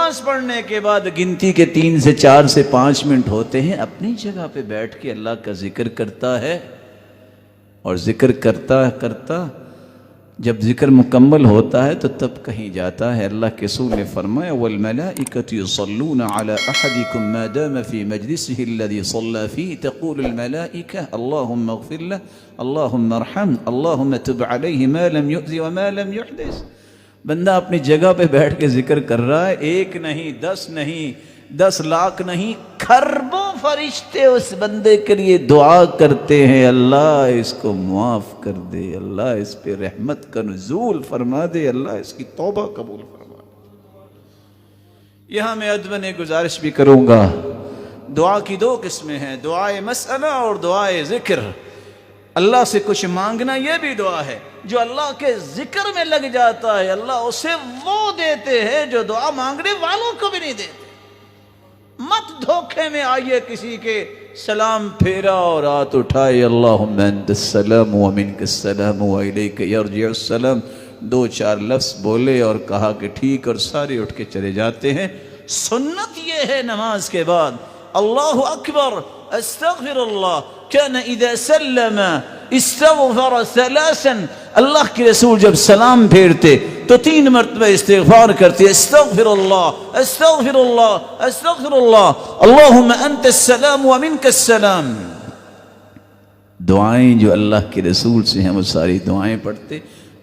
نماز پڑھنے کے بعد گنتی کے 3 سے 4 سے 5 منٹ ہوتے ہیں، اپنی جگہ پہ بیٹھ کے اللہ کا ذکر کرتا ہے، اور ذکر کرتا کرتا جب ذکر مکمل ہوتا ہے تو تب کہیں جاتا ہے۔ اللہ کے رسول نے فرمایا وَالْمَلَائِكَةُ يُصَلُّونَ عَلَىٰ أَحَدِكُم مَّا دَامَ فِي مَجْلِسِهِ الَّذِي صَلَّىٰ فِيهِ تَقُولُ الْمَلَائِكَةُ اللَّهُمَّ اغْفِرْ لَهُ اللَّهُمَّ ارْحَمْهُ اللَّهُمَّ تُبْ عَلَيْهِ مَا لَمْ يُؤْذِ وَمَا لَمْ يُحْدِثْ۔ بندہ اپنی جگہ پہ بیٹھ کے ذکر کر رہا ہے، 1 نہیں 10 نہیں 10 لاکھ نہیں، کھربوں فرشتے اس بندے کے لیے دعا کرتے ہیں، اللہ اس کو معاف کر دے، اللہ اس پہ رحمت کا نزول فرما دے، اللہ اس کی توبہ قبول فرما دے۔ یہاں میں ادب نے گزارش بھی کروں گا، دعا کی 2 قسمیں ہیں، دعائے مسئلہ اور دعائے ذکر۔ اللہ سے کچھ مانگنا یہ بھی دعا ہے، جو اللہ کے ذکر میں لگ جاتا ہے اللہ اسے وہ دیتے ہیں جو دعا مانگنے والوں کو بھی نہیں دیتے۔ مت دھوکے میں آئیے کسی کے سلام پھیرا اور ہاتھ اٹھائے، اللہم انت السلام ومنک السلام والیک یرجع السلام، 2-4 لفظ بولے اور کہا کہ ٹھیک، اور سارے اٹھ کے چلے جاتے ہیں۔ سنت یہ ہے نماز کے بعد اللہ اکبر استغفر اللہ کان اذا سلم استغفر 3، اللہ کے رسول جب سلام پھیرتے تو 3 مرتبہ استغفار کرتے، استغفر اللہ استغفر اللہ استغفر اللہ اللہم انت السلام ومنک السلام۔ دعائیں جو اللہ کے رسول سے ہیں وہ ساری دعائیں پڑھتے۔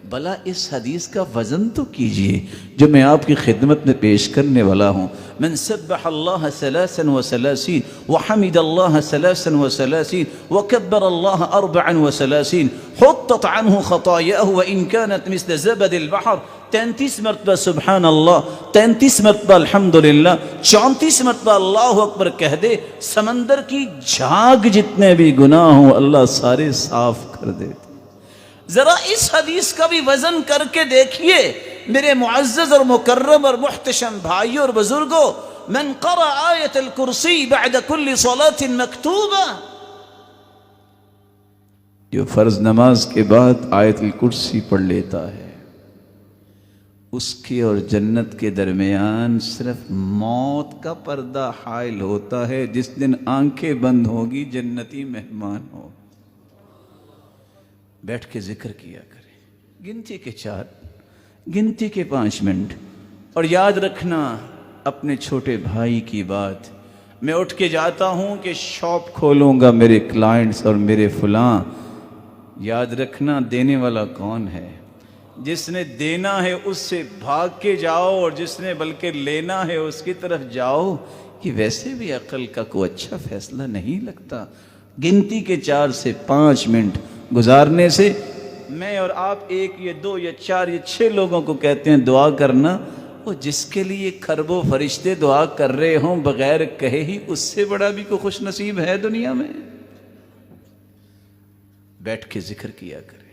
بھلا اس حدیث کا وزن تو کیجئے جو میں آپ کی خدمت میں پیش کرنے والا ہوں۔ من سبح اللہ 33 وحمد اللہ 33 وکبر اللہ 34 حطت عنہ خطایاہ وإن كانت مثل زبد البحر، 33 مرتبہ سبحان اللہ، 33 مرتبہ الحمدللہ، 34 مرتبہ اللہ اکبر کہہ دے، سمندر کی جھاگ جتنے بھی گناہ ہوں اللہ سارے صاف کر دیتے۔ ذرا اس حدیث کا بھی وزن کر کے دیکھیے میرے معزز اور مکرم اور محتشم بھائیوں اور بزرگوں، من قرأ آیت الکرسی بعد کل صلاة مکتوبہ، جو فرض نماز کے بعد آیت الکرسی پڑھ لیتا ہے اس کے اور جنت کے درمیان صرف موت کا پردہ حائل ہوتا ہے۔ جس دن آنکھیں بند ہوگی جنتی مہمان ہو۔ بیٹھ کے ذکر کیا کریں، گنتی کے 4 گنتی کے 5 منٹ، اور یاد رکھنا اپنے چھوٹے بھائی کی بات، میں اٹھ کے جاتا ہوں کہ شاپ کھولوں گا میرے کلائنٹس اور میرے فلاں، یاد رکھنا دینے والا کون ہے؟ جس نے دینا ہے اس سے بھاگ کے جاؤ، اور جس نے بلکہ لینا ہے اس کی طرف جاؤ۔ یہ ویسے بھی عقل کا کوئی اچھا فیصلہ نہیں لگتا۔ گنتی کے 4 سے 5 منٹ گزارنے سے میں اور آپ 1 یا 2 یا 4 یا 6 لوگوں کو کہتے ہیں دعا کرنا، وہ جس کے لیے کھربوں فرشتے دعا کر رہے ہوں بغیر کہے ہی، اس سے بڑا بھی کوئی خوش نصیب ہے دنیا میں؟ بیٹھ کے ذکر کیا کریں۔